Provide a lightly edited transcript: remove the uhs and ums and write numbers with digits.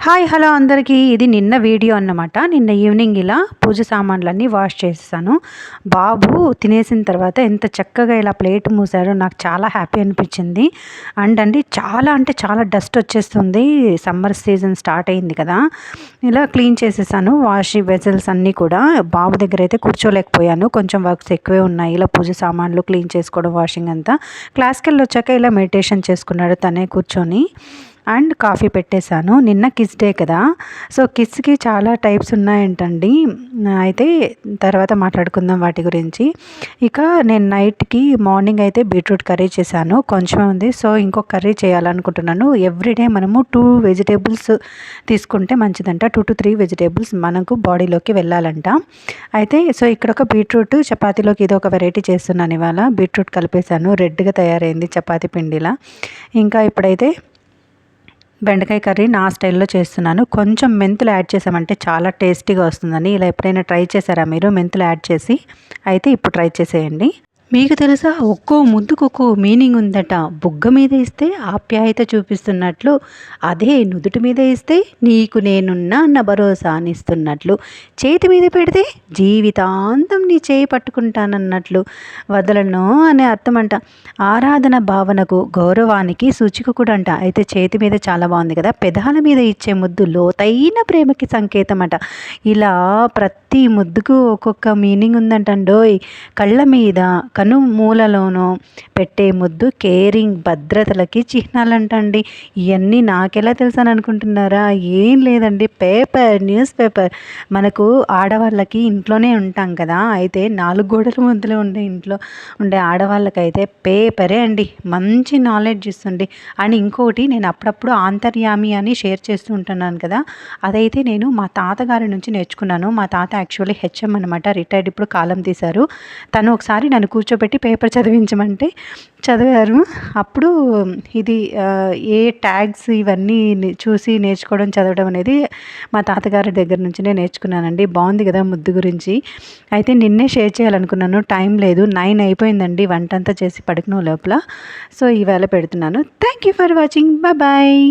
Hi hello అందరికీ. ఇది నిన్న వీడియో అన్నమాట. నిన్న ఈవినింగ్ ఇలా పూజ సామాన్లన్నీ వాష్ చేసేసాను. బాబు తినేసిన తర్వాత ఎంత చక్కగా ఇలా ప్లేట్ మూసాడో నాకు చాలా హ్యాపీ అనిపించింది. అండ్ చాలా అంటే చాలా డస్ట్ వచ్చేస్తుంది. సమ్మర్ సీజన్ స్టార్ట్ అయింది కదా, ఇలా క్లీన్ చేసేసాను వాష్ వెజల్స్ అన్నీ కూడా. బాబు దగ్గర అయితే కూర్చోలేకపోయాను, కొంచెం వర్క్స్ ఎక్కువే ఉన్నాయి. ఇలా పూజ సామాన్లు క్లీన్ చేసుకోవడం, వాషింగ్ అంతా. క్లాస్కి వెళ్ళి వచ్చాక ఇలా మెడిటేషన్ చేసుకున్నాడు తనే కూర్చొని. అండ్ కాఫీ పెట్టేశాను. నిన్న కిడ్స్ డే కదా, సో కిడ్స్కి చాలా టైప్స్ ఉన్నాయంటండి. అయితే తర్వాత మాట్లాడుకుందాం వాటి గురించి. ఇక నేను నైట్కి మార్నింగ్ అయితే బీట్రూట్ కర్రీ చేశాను, కొంచెమే ఉంది. సో ఇంకొక కర్రీ చేయాలనుకుంటున్నాను. ఎవ్రీడే మనము 2 వెజిటేబుల్స్ తీసుకుంటే మంచిదంట. 2 to 3 వెజిటేబుల్స్ మనకు బాడీలోకి వెళ్ళాలంట. అయితే సో ఇక్కడ ఒక బీట్రూట్ చపాతీలోకి ఇది ఒక వెరైటీ చేస్తున్నాను ఇవాళ. బీట్రూట్ కలిపేశాను, రెడ్గా తయారైంది చపాతీ పిండిలా. ఇంకా ఇప్పుడైతే బెండకాయ కర్రీ నా స్టైల్లో చేస్తున్నాను. కొంచెం మెంతులు యాడ్ చేసామంటే చాలా టేస్టీగా వస్తుందని. ఇలా ఎప్పుడైనా ట్రై చేశారా మీరు? మెంతులు యాడ్ చేసి అయితే ఇప్పుడు ట్రై చేసేయండి. మీకు తెలుసా, ఒక్కో ముద్దుకు ఒక్కో మీనింగ్ ఉందట. బుగ్గ మీద ఇస్తే ఆప్యాయత చూపిస్తున్నట్లు, అదే నుదుటి మీద ఇస్తే నీకు నేనున్నా అన్న భరోసా అనిస్తున్నట్లు, చేతి మీద పెడితే జీవితాంతం నీ చేయి పట్టుకుంటానన్నట్లు, వదలను అనే అర్థం అంట. ఆరాధన భావనకు, గౌరవానికి సూచిక కూడా అంట. అయితే చేతి మీద చాలా బాగుంది కదా. పెదాల మీద ఇచ్చే ముద్దు లోతైన ప్రేమకి సంకేతం అట. ఇలా ప్రతి ముద్దుకు ఒక్కొక్క మీనింగ్ ఉందంటండోయ్. కళ్ళ మీద, కను మూలలోనూ పెట్టే ముద్దు కేరింగ్, భద్రతలకి చిహ్నాలంటండి. ఇవన్నీ నాకెలా తెలుసని అనుకుంటున్నారా? ఏం లేదండి, న్యూస్ పేపర్. మనకు ఆడవాళ్ళకి ఇంట్లోనే ఉంటాం కదా, అయితే 4 గోడల మధ్యలో ఉండే ఇంట్లో ఉండే ఆడవాళ్ళకైతే పేపరే అండి, మంచి నాలెడ్జ్ ఇస్తుంది. అండ్ ఇంకోటి, నేను అప్పుడప్పుడు ఆంతర్యామి అని షేర్ చేస్తూ ఉంటున్నాను కదా, అదైతే నేను మా తాతగారి నుంచి నేర్చుకున్నాను. మా తాత యాక్చువల్లీ హెచ్ఎం అనమాట, రిటైర్డ్, ఇప్పుడు కాలం తీశారు. తను ఒకసారి నన్ను కూర్చోబెట్టి పేపర్ చదివించమంటే చదివారు. అప్పుడు ఇది ఏ ట్యాగ్స్ ఇవన్నీ చూసి నేర్చుకోవడం, చదవడం అనేది మా తాతగారి దగ్గర నుంచినే నేర్చుకున్నానండి. బాగుంది కదా ముద్దు గురించి. అయితే నిన్నే షేర్ చేయాలనుకున్నాను, టైం లేదు. 9 అయిపోయిందండి వంట అంతా చేసి పడుకునే లోపల. సో ఈవేళ పెడుతున్నాను. Thank you for watching. Bye.